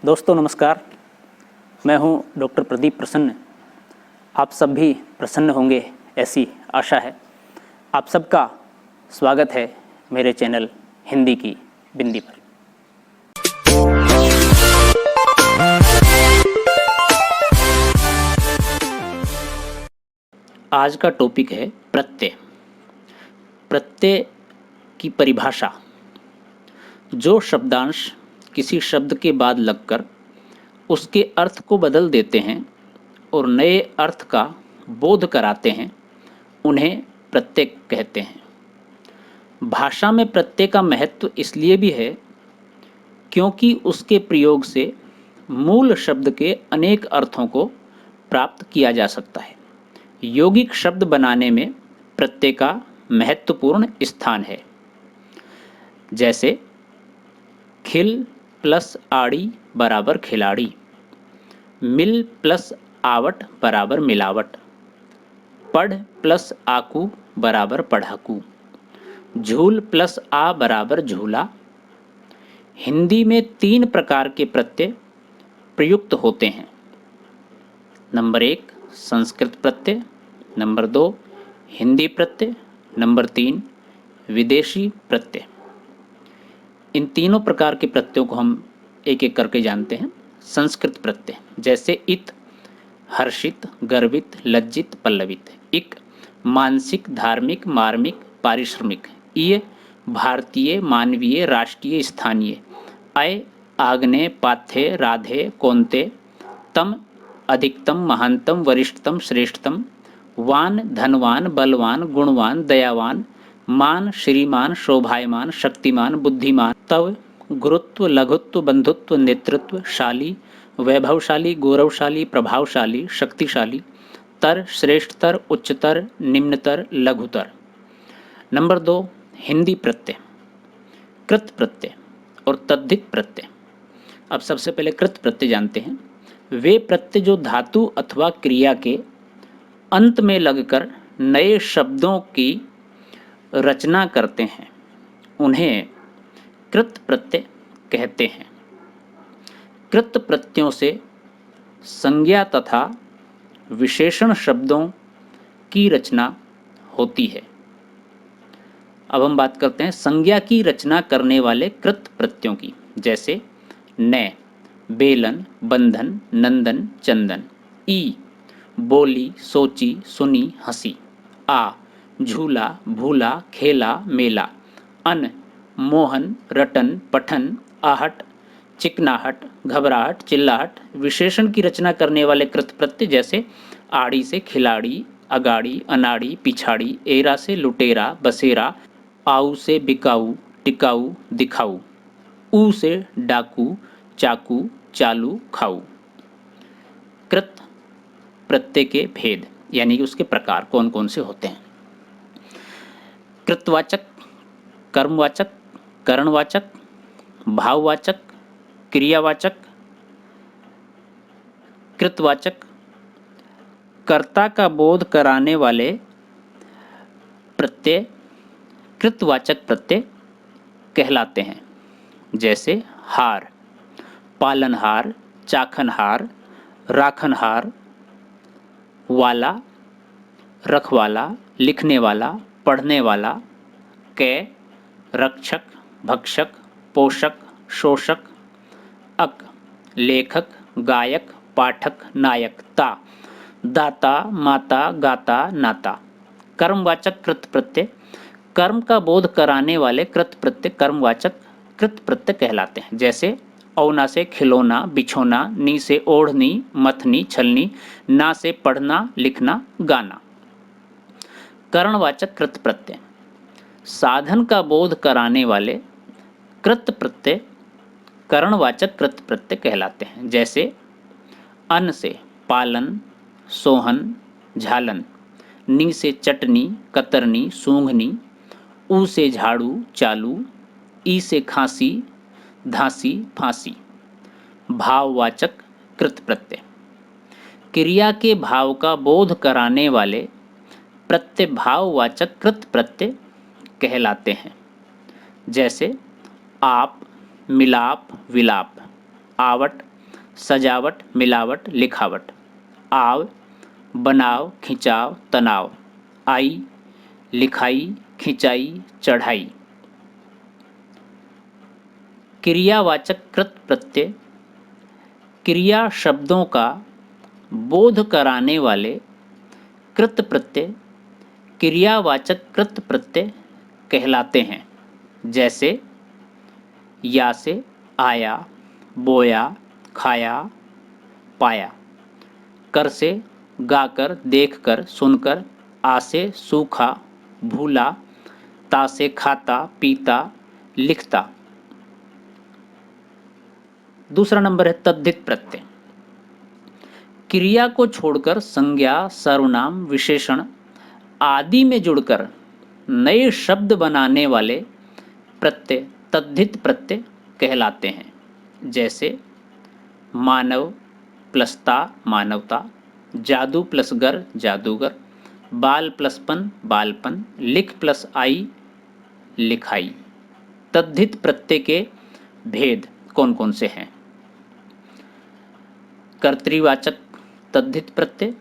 दोस्तों नमस्कार, मैं हूं डॉक्टर प्रदीप प्रसन्न। आप सब भी प्रसन्न होंगे ऐसी आशा है। आप सबका स्वागत है मेरे चैनल हिंदी की बिंदी पर। आज का टॉपिक है प्रत्यय। प्रत्यय की परिभाषा। जो शब्दांश किसी शब्द के बाद लगकर उसके अर्थ को बदल देते हैं और नए अर्थ का बोध कराते हैं, उन्हें प्रत्यय कहते हैं। भाषा में प्रत्यय का महत्व इसलिए भी है क्योंकि उसके प्रयोग से मूल शब्द के अनेक अर्थों को प्राप्त किया जा सकता है। यौगिक शब्द बनाने में प्रत्यय का महत्वपूर्ण स्थान है। जैसे खिल प्लस आड़ी बराबर खिलाड़ी, मिल प्लस आवट बराबर मिलावट, पढ़ प्लस आकू बराबर पढ़ाकू, झूल प्लस आ बराबर झूला। हिंदी में 3 प्रकार के प्रत्यय प्रयुक्त होते हैं। नंबर 1 संस्कृत प्रत्यय, नंबर 2 हिंदी प्रत्यय, नंबर 3 विदेशी प्रत्यय। इन तीनों प्रकार के प्रत्ययों को हम एक एक करके जानते हैं। संस्कृत प्रत्यय जैसे इत, हर्षित, गर्वित, लज्जित, पल्लवित। इक मानसिक, धार्मिक, मार्मिक, पारिश्रमिक। इय भारतीय, मानवीय, राष्ट्रीय, स्थानीय। अय आग्नेय, पाथ्य, राधे, कौन्ते। तम अधिकतम, महानतम, वरिष्ठतम, श्रेष्ठतम। वान धनवान, बलवान, गुणवान, दयावान। मान श्रीमान, शोभायमान, शक्तिमान, बुद्धिमान। तव गुरुत्व, लघुत्व, बंधुत्व, नेतृत्व, शाली, वैभवशाली, गौरवशाली, प्रभावशाली, शक्तिशाली। तर श्रेष्ठतर, उच्चतर, निम्नतर, लघुतर। नंबर 2 हिंदी प्रत्यय। कृत प्रत्यय और तद्धित प्रत्यय। अब सबसे पहले कृत प्रत्यय जानते हैं। वे प्रत्यय जो धातु अथवा क्रिया के अंत में लगकर नए शब्दों की रचना करते हैं, उन्हें कृत प्रत्यय कहते हैं। कृत प्रत्ययों से संज्ञा तथा विशेषण शब्दों की रचना होती है। अब हम बात करते हैं संज्ञा की रचना करने वाले कृत प्रत्ययों की। जैसे न, बेलन, बंधन, नंदन, चंदन। ई बोली, सोची, सुनी, हंसी। आ झूला, भूला, खेला, मेला। अन मोहन, रटन, पठन, आहट, चिकनाहट, घबराहट, चिल्लाहट। विशेषण की रचना करने वाले कृत प्रत्यय जैसे आड़ी से खिलाड़ी, अगाड़ी, अनाड़ी, पिछाड़ी। एरा से लुटेरा, बसेरा। आऊ से बिकाऊ, टिकाऊ, दिखाऊ। ऊ से डाकू, चाकू, चालू, खाऊ। कृत प्रत्यय के भेद यानी कि उसके प्रकार कौन कौन से होते हैं। कृतवाचक, कर्मवाचक, करणवाचक, भाववाचक, क्रियावाचक। कृतवाचक कर्ता का बोध कराने वाले प्रत्यय कृतवाचक प्रत्यय कहलाते हैं। जैसे हार, पालनहार, चाखनहार, राखनहार। वाला, रखवाला, लिखने वाला, पढ़ने वाला। कै रक्षक, भक्षक, पोषक, शोषक। अक लेखक, गायक, पाठक, नायक। ता दाता, माता, गाता, नाता। कर्मवाचक कृत प्रत्यय कर्म का बोध कराने वाले कृत प्रत्यय कर्मवाचक कृत प्रत्यय कहलाते हैं। जैसे औना से खिलौना, बिछोना। नी से ओढ़नी, मथनी, छलनी। ना से पढ़ना, लिखना, गाना। करणवाचक कृत प्रत्यय साधन का बोध कराने वाले कृत प्रत्यय करणवाचक कृत प्रत्यय कहलाते हैं। जैसे अन से पालन, सोहन, झालन। नी से चटनी, कतरनी, सूंघनी। ऊ से झाड़ू, चालू। ई से खांसी, धांसी, फांसी। भाववाचक कृत प्रत्यय क्रिया के भाव का बोध कराने वाले प्रत्यय भाववाचक कृत प्रत्यय कहलाते हैं। जैसे आप, मिलाप, विलाप। आवट, सजावट, मिलावट, लिखावट। आव, बनाव, खिंचाव, तनाव। आई, लिखाई, खिंचाई, चढ़ाई। क्रियावाचक कृत प्रत्यय क्रिया शब्दों का बोध कराने वाले कृत प्रत्यय क्रियावाचक कृत प्रत्यय कहलाते हैं। जैसे या से आया, बोया, खाया, पाया। कर से गाकर, देखकर, सुनकर। आ से सूखा, भूला। ता से खाता, पीता, लिखता। दूसरा नंबर है तद्धित प्रत्यय। क्रिया को छोड़कर संज्ञा, सर्वनाम, विशेषण आदि में जुड़कर नए शब्द बनाने वाले प्रत्यय तद्धित प्रत्यय कहलाते हैं। जैसे मानव प्लस ता, मानवता। जादू प्लस गर, जादूगर। बाल प्लस पन, बालपन। लिख प्लस आई, लिखाई। तद्धित प्रत्यय के भेद कौन कौन से हैं? कर्तृवाचक तद्धित प्रत्यय,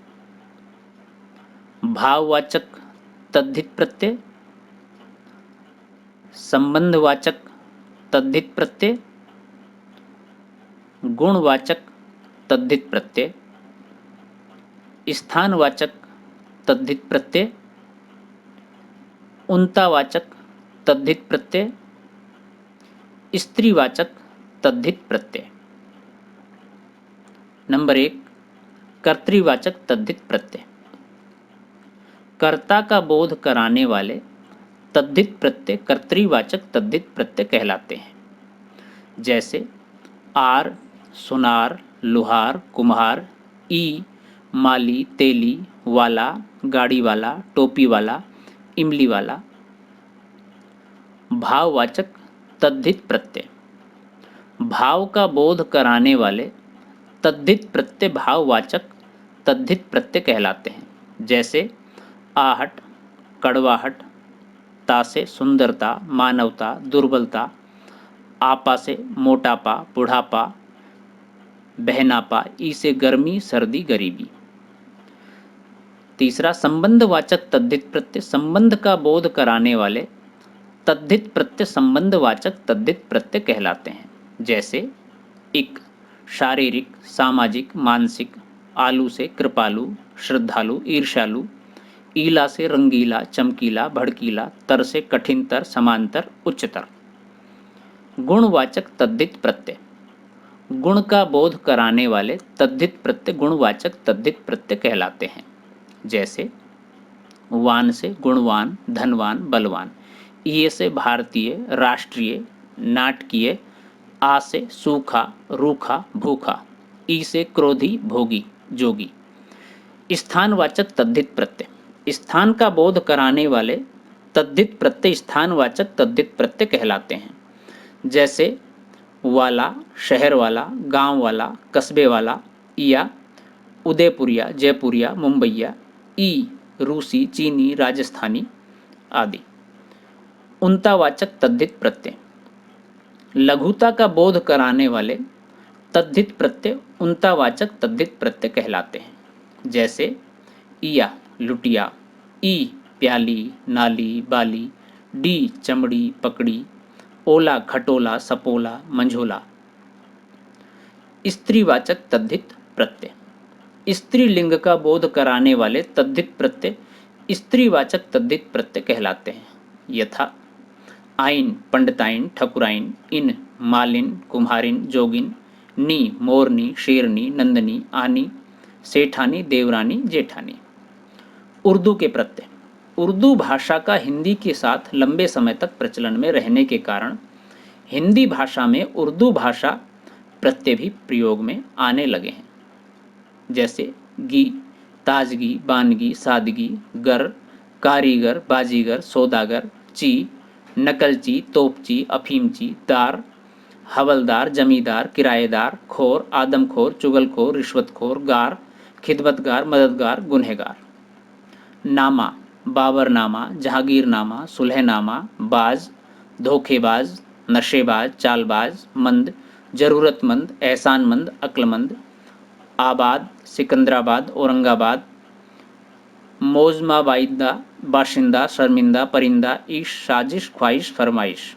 भाववाचक तद्धित प्रत्यय, संबंधवाचक तद्धित प्रत्यय, गुणवाचक तद्धित प्रत्यय, स्थानवाचक तद्धित प्रत्यय, उन्तावाचक तद्धित प्रत्यय, स्त्रीवाचक तद्धित प्रत्यय। नंबर 1, कर्तृवाचक तद्धित प्रत्यय। कर्ता का बोध कराने वाले तद्धित प्रत्यय कर्तृवाचक तद्धित प्रत्यय कहलाते हैं। जैसे आर, सुनार, लुहार, कुम्हार। ई, माली, तेली, वाला, गाड़ी वाला, टोपी वाला, इमली वाला। भाववाचक तद्धित प्रत्यय भाव का बोध कराने वाले तद्धित प्रत्यय भाववाचक तद्धित प्रत्यय कहलाते हैं। जैसे आहट, कड़वाहट। ता से सुंदरता, मानवता, दुर्बलता। आपा से मोटापा, बुढ़ापा, बहनापा। ई से गर्मी, सर्दी, गरीबी। तीसरा संबंधवाचक तद्धित प्रत्यय संबंध का बोध कराने वाले तद्धित प्रत्यय संबंधवाचक तद्धित प्रत्यय कहलाते हैं। जैसे इक, शारीरिक, सामाजिक, मानसिक। आलू से कृपालु, श्रद्धालु, ईर्ष्यालु। ईला से रंगीला, चमकीला, भड़कीला। तर से कठिनतर, समांतर, उच्चतर। गुणवाचक तद्धित प्रत्यय गुण का बोध कराने वाले तद्धित प्रत्यय गुणवाचक तद्धित प्रत्यय कहलाते हैं। जैसे वान से गुणवान, धनवान, बलवान। ये से भारतीय, राष्ट्रीय, नाटकीय। आ से सूखा, रूखा, भूखा। ई से क्रोधी, भोगी, जोगी। स्थानवाचक तद्धित प्रत्यय स्थान का बोध कराने वाले तद्धित प्रत्यय स्थानवाचक तद्धित प्रत्यय कहलाते हैं। जैसे वाला, शहर वाला, गांव वाला, कस्बे वाला। या उदयपुरिया, जयपुरिया, मुंबईया। ई, रूसी, चीनी, राजस्थानी आदि। उन्तावाचक तद्धित प्रत्यय लघुता का बोध कराने वाले तद्धित प्रत्यय उन्तावाचक तद्धित प्रत्यय कहलाते हैं। जैसे इया, लुटिया। ई, प्याली, नाली, बाली। डी, चमड़ी, पकड़ी। ओला, खटोला, सपोला, मंझोला। स्त्रीवाचक तद्धित प्रत्यय स्त्रीलिंग का बोध कराने वाले तद्धित प्रत्यय स्त्रीवाचक तद्धित प्रत्यय कहलाते हैं। यथा आइन, पंडिताइन, ठकुराइन। इन, मालिन, कुम्हारिन, जोगिन। नी, मोरनी, शेरनी, नंदनी, आनी, सेठानी, देवरानी, जेठानी। उर्दू के प्रत्यय उर्दू भाषा का हिंदी के साथ लंबे समय तक प्रचलन में रहने के कारण हिंदी भाषा में उर्दू भाषा प्रत्यय भी प्रयोग में आने लगे हैं। जैसे गी, ताजगी, बानगी, सादगी। गर, कारीगर, बाजीगर, सौदागर। ची, नकलची, तोपची, अफीमची। दार, हवलदार, जमींदार, किराएदार। खोर, आदमखोर, चुगलखोर, रिश्वतखोर। गार, खिदमतगार, मददगार, गुनहगार। नामा, बाबरनामा, जहांगीरनामा, सुलहनामा। बाज, धोखेबाज, नशेबाज, चालबाज। मंद, ज़रूरतमंद, एहसानमंद, अक्लमंद, आबाद, सिकंदराबाद, औरंगाबाद, मौजमा, वाइदा, बाशिंदा, शर्मिंदा, परिंदा, ईश, साजिश, ख्वाहिश, फरमाइश।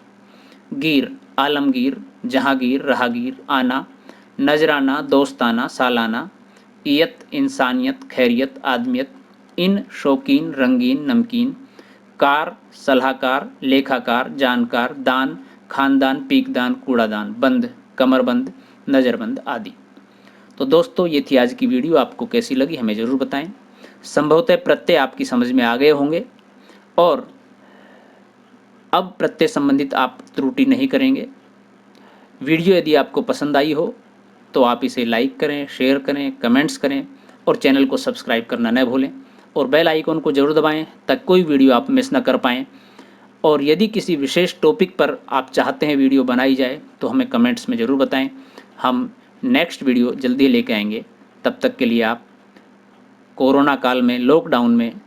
गिर, आलमगीर, जहांगीर, राहगीर, आना, नजराना, दोस्ताना, सालाना, इयत, इंसानियत, खैरियत, आदमियत, इन, शौकीन, रंगीन, नमकीन, कार, सलाहकार, लेखाकार, जानकार, दान, खानदान, पीकदान, कूड़ादान, बंद, कमरबंद, नज़रबंद आदि। तो दोस्तों ये थी आज की वीडियो, आपको कैसी लगी हमें ज़रूर बताएं। संभवतः प्रत्यय आपकी समझ में आ गए होंगे और अब प्रत्यय संबंधित आप त्रुटि नहीं करेंगे। वीडियो यदि आपको पसंद आई हो तो आप इसे लाइक करें, शेयर करें, कमेंट्स करें और चैनल को सब्सक्राइब करना न भूलें और बेल आइकन को ज़रूर दबाएं ताकि कोई वीडियो आप मिस न कर पाएँ। और यदि किसी विशेष टॉपिक पर आप चाहते हैं वीडियो बनाई जाए तो हमें कमेंट्स में ज़रूर बताएं। हम नेक्स्ट वीडियो जल्दी लेके आएंगे। तब तक के लिए आप कोरोना काल में, लॉकडाउन में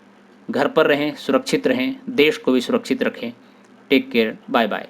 घर पर रहें, सुरक्षित रहें, देश को भी सुरक्षित रखें। Take care, bye bye.